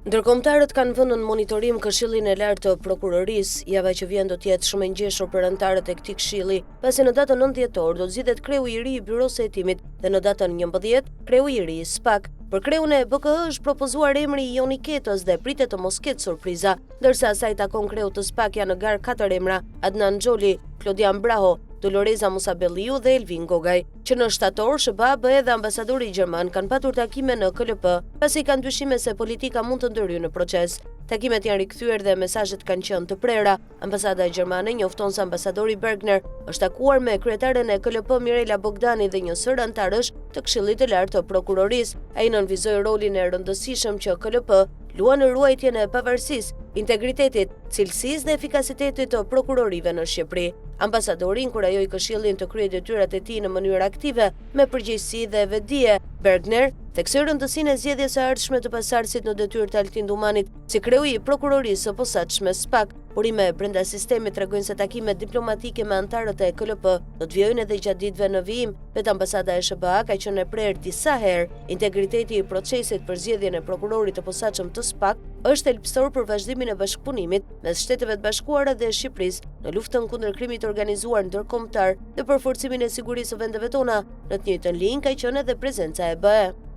Ndërkombëtarët kanë vënë në monitorim Këshillin e Lartë të Prokurorisë. Java që vjen do të jetë shumë e ngjeshur për anëtarët e këtij këshilli, pasi në datën 9 dhjetor do zgjidhet kreu i ri i Byros së Hetimit dhe në datën 11 kreu i ri i SPAK. Për kreun e BKH është propozuar emri i Joni Ketës dhe pritet të mos ketë surpriza, ndërsa sa i takon kreut të SPAK janë në garë 4 emra: Adnan Xholi, Klodian Braho, Doloreza Musabelliu dhe Elvin Gogaj, që në shtator SBA dhe ambasadori gjerman kanë patur takime në KLP, pasi kanë dyshime se politika mund të ndërhyjë në proces. Takimet janë rikthyer dhe mesazhet kanë qenë të prera. Ambasada gjermane njofton se ambasadori Bergner është takuar me kryetaren e KLP Mirela Bogdani dhe një sër antarësh të Këshillit të Lartë të Prokurorisë. Ai nënvizoi rolin e rëndësishëm që KLP luan në ruajtjen e pavarësisë, integritetit, cilësisë dhe efikasitetit të prokurorive në Shqipëri. Ambasadori inkurajoi Këshillin të kryejë detyrat e tij në mënyrë aktive, me përgjegjësi dhe vetdije. Bergner theksoi rëndësinë e zgjedhjes së ardhshme të pasardhësit në detyrë të Altin Dumanit, si kreu i prokurorisë së posaçme SPAK. Burime brenda sistemit tregojnë se takimet diplomatike me antarët e KLP do të vijojnë edhe gjatë ditëve në vijim. Vetë ambasada e SBA ka qenë e prerë disa herë. Integriteti i procesit për zgjedhjen e prokurorit të posaçëm të SPAK është thelbësor për vazhdimin e bashkëpunimit mes Shteteve të Bashkuara dhe Shqipërisë në luftën kundër krimit organizuar ndërkombëtar dhe për forcimin e sigurisë së vendeve tona. Në të njëjtën linjë ka qenë edhe prezenca e BE.